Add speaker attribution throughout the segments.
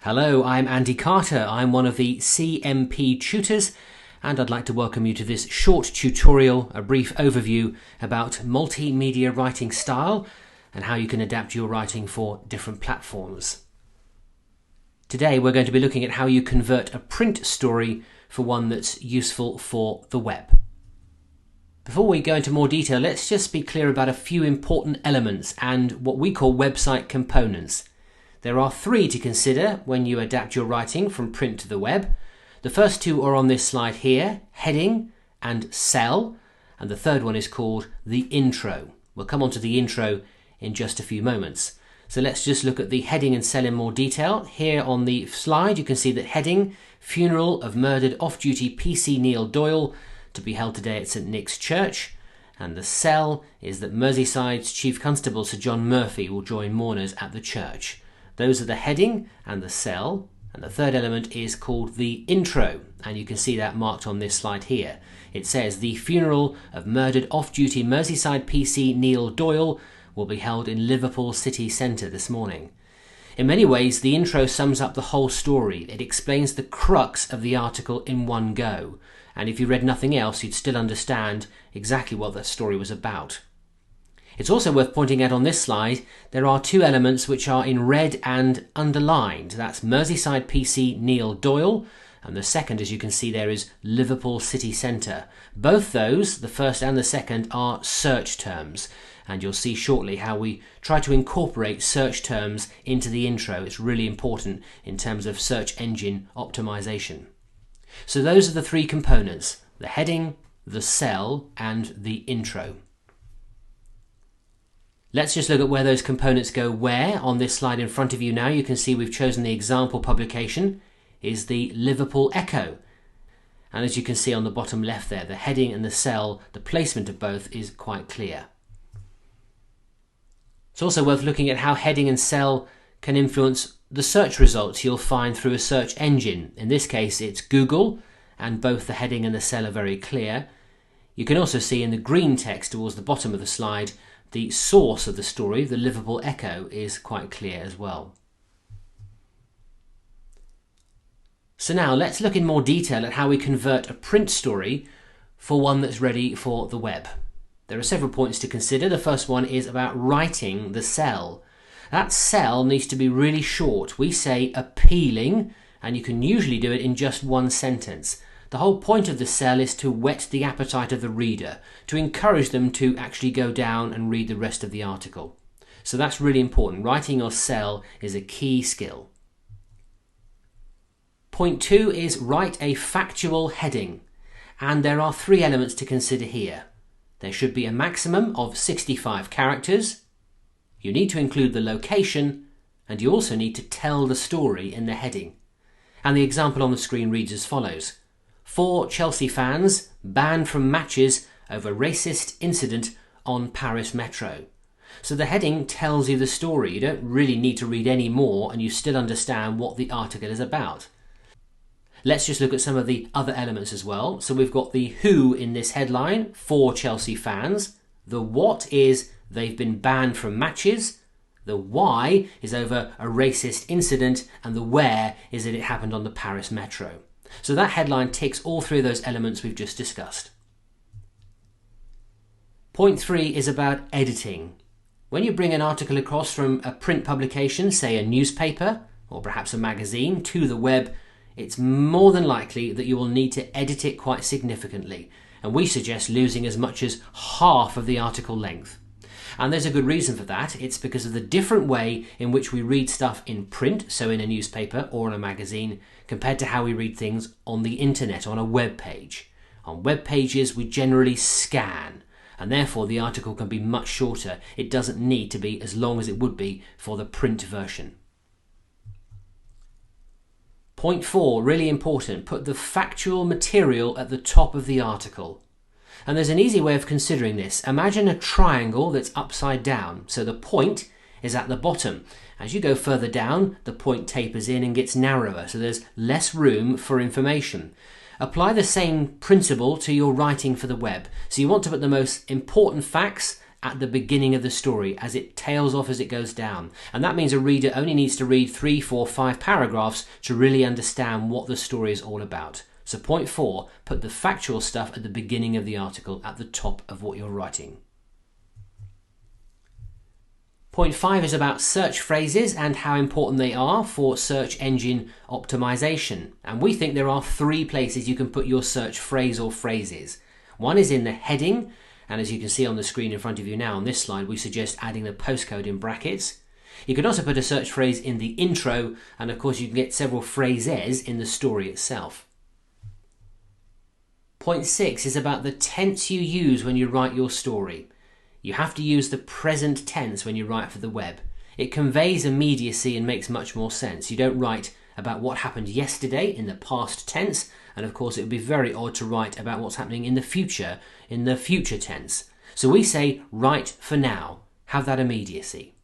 Speaker 1: Hello, I'm Andy Carter. I'm one of the CMP tutors, and I'd like to welcome you to this short tutorial, a brief overview about multimedia writing style and how you can adapt your writing for different platforms. Today we're going to be looking at how you convert a print story for one that's useful for the web. Before we go into more detail, let's just be clear about a few important elements and what we call website components. There are three to consider when you adapt your writing from print to the web. The first two are on this slide here, heading and cell, and the third one is called the intro. We'll come on to the intro in just a few moments. So let's just look at the heading and cell in more detail. Here on the slide you can see that heading, funeral of murdered off-duty PC Neil Doyle to be held today at St Nick's Church. And the cell is that Merseyside's Chief Constable Sir John Murphy will join mourners at the church. Those are the heading and the cell, and the third element is called the intro, and you can see that marked on this slide here. It says the funeral of murdered off-duty Merseyside PC Neil Doyle will be held in Liverpool city centre this morning. In many ways, the intro sums up the whole story. It explains the crux of the article in one go, and if you read nothing else, you'd still understand exactly what that story was about. It's also worth pointing out on this slide, there are two elements which are in red and underlined. That's Merseyside PC Neil Doyle, and the second, as you can see there, is Liverpool city centre. Both those, the first and the second, are search terms, and you'll see shortly how we try to incorporate search terms into the intro. It's really important in terms of search engine optimization. So those are the three components: the heading, the cell, and the intro. Let's just look at where those components go where. On this slide in front of you now, you can see we've chosen the example publication is the Liverpool Echo. And as you can see on the bottom left there, the heading and the cell, the placement of both is quite clear. It's also worth looking at how heading and cell can influence the search results you'll find through a search engine. In this case, it's Google, and both the heading and the cell are very clear. You can also see in the green text towards the bottom of the slide, the source of the story, the Liverpool Echo, is quite clear as well. So now let's look in more detail at how we convert a print story for one that's ready for the web. There are several points to consider. The first one is about writing the cell. That cell needs to be really short. We say appealing, and you can usually do it in just one sentence. The whole point of the cell is to whet the appetite of the reader, to encourage them to actually go down and read the rest of the article. So that's really important. Writing your cell is a key skill. Point two is write a factual heading. And there are three elements to consider here. There should be a maximum of 65 characters. You need to include the location, and you also need to tell the story in the heading. And the example on the screen reads as follows. 4 Chelsea fans banned from matches over racist incident on Paris Metro. So the heading tells you the story. You don't really need to read any more and you still understand what the article is about. Let's just look at some of the other elements as well. So we've got the who in this headline, 4 Chelsea fans. The what is they've been banned from matches. The why is over a racist incident, and the where is that it happened on the Paris Metro. So that headline ticks all three of those elements we've just discussed. Point three is about editing. When you bring an article across from a print publication, say a newspaper or perhaps a magazine, to the web, it's more than likely that you will need to edit it quite significantly. And we suggest losing as much as half of the article length. And there's a good reason for that. It's because of the different way in which we read stuff in print, so in a newspaper or in a magazine, compared to how we read things on the internet, on a web page. On web pages, we generally scan, and therefore the article can be much shorter. It doesn't need to be as long as it would be for the print version. Point four, really important, put the factual material at the top of the article. And there's an easy way of considering this. Imagine a triangle that's upside down, so the point is at the bottom. As you go further down, the point tapers in and gets narrower, so there's less room for information. Apply the same principle to your writing for the web. So you want to put the most important facts at the beginning of the story as it tails off as it goes down. And that means a reader only needs to read 3, 4, 5 paragraphs to really understand what the story is all about. So point 4, put the factual stuff at the beginning of the article, at the top of what you're writing. Point 5 is about search phrases and how important they are for search engine optimization. And we think there are 3 places you can put your search phrase or phrases. One is in the heading, and as you can see on the screen in front of you now on this slide, we suggest adding the postcode in brackets. You can also put a search phrase in the intro, and of course you can get several phrases in the story itself. Point 6 is about the tense you use when you write your story. You have to use the present tense when you write for the web. It conveys immediacy and makes much more sense. You don't write about what happened yesterday in the past tense, and of course it would be very odd to write about what's happening in the future tense. So we say write for now. Have that immediacy.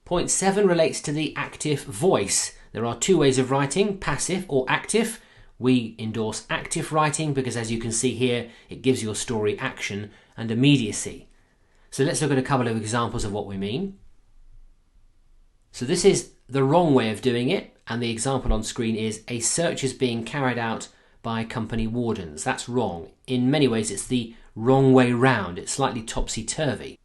Speaker 1: Point 7 relates to the active voice. There are 2 ways of writing, passive or active. We endorse active writing because, as you can see here, it gives your story action and immediacy. So let's look at a couple of examples of what we mean. So this is the wrong way of doing it, and the example on screen is a search is being carried out by company wardens. That's wrong. In many ways it's the wrong way round. It's slightly topsy-turvy.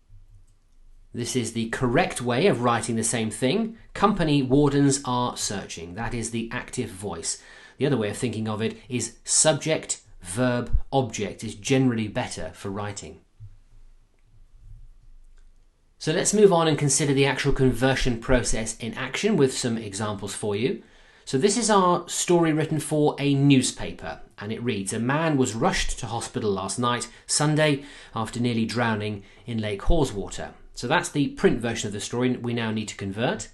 Speaker 1: This is the correct way of writing the same thing. Company wardens are searching. That is the active voice. The other way of thinking of it is subject, verb, object is generally better for writing. So let's move on and consider the actual conversion process in action with some examples for you. So this is our story written for a newspaper, and it reads, a man was rushed to hospital last night, Sunday, after nearly drowning in Lake Haweswater. So that's the print version of the story we now need to convert.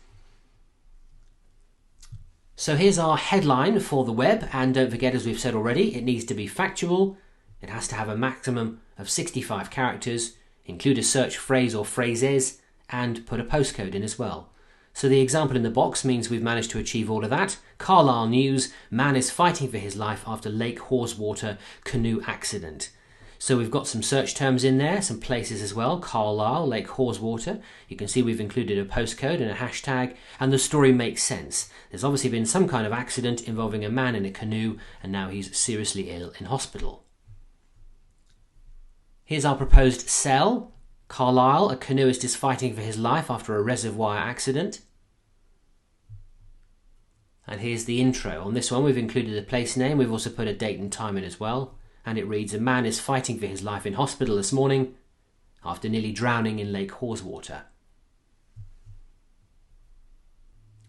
Speaker 1: So here's our headline for the web, and don't forget, as we've said already, it needs to be factual. It has to have a maximum of 65 characters, include a search phrase or phrases, and put a postcode in as well. So the example in the box means we've managed to achieve all of that. Carlisle News, man is fighting for his life after Lake Haweswater canoe accident. So we've got some search terms in there, some places as well, Carlisle, Lake Haweswater. You can see we've included a postcode and a hashtag, and the story makes sense. There's obviously been some kind of accident involving a man in a canoe, and now he's seriously ill in hospital. Here's our proposed cell. Carlisle, a canoeist is fighting for his life after a reservoir accident. And here's the intro. On this one we've included a place name, we've also put a date and time in as well. And it reads, a man is fighting for his life in hospital this morning after nearly drowning in Lake Haweswater.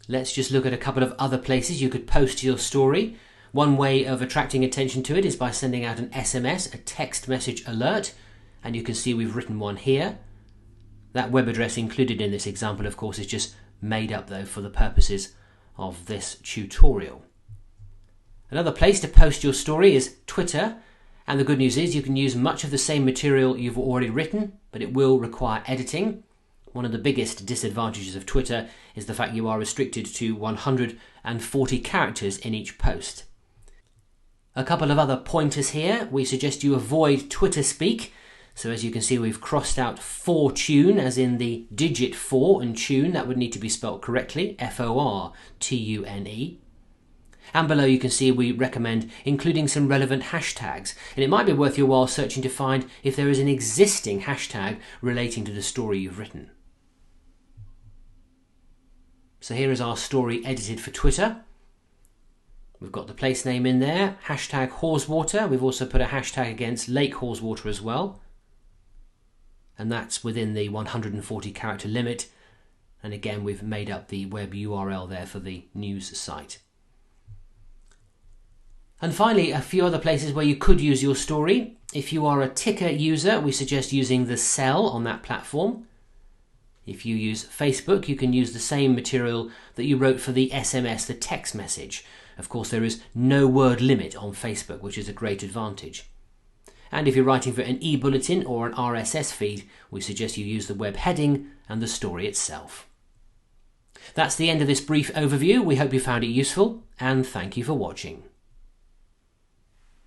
Speaker 1: Let's just look at a couple of other places you could post your story. One way of attracting attention to it is by sending out an SMS, a text message alert, and you can see we've written one here. That web address included in this example, of course, is just made up though for the purposes of this tutorial. Another place to post your story is Twitter. And the good news is you can use much of the same material you've already written, but it will require editing. One of the biggest disadvantages of Twitter is the fact you are restricted to 140 characters in each post. A couple of other pointers here. We suggest you avoid Twitter speak. So as you can see, we've crossed out fortune, as in the digit 4, and tune, that would need to be spelt correctly, F-O-R-T-U-N-E. And below you can see we recommend including some relevant hashtags, and it might be worth your while searching to find if there is an existing hashtag relating to the story you've written. So here is our story edited for Twitter. We've got the place name in there, hashtag Haweswater. We've also put a hashtag against Lake Haweswater as well. And that's within the 140 character limit. And again, we've made up the web URL there for the news site. And finally, a few other places where you could use your story. If you are a ticker user, we suggest using the cell on that platform. If you use Facebook, you can use the same material that you wrote for the SMS, the text message. Of course, there is no word limit on Facebook, which is a great advantage. And if you're writing for an e-bulletin or an RSS feed, we suggest you use the web heading and the story itself. That's the end of this brief overview. We hope you found it useful, and thank you for watching.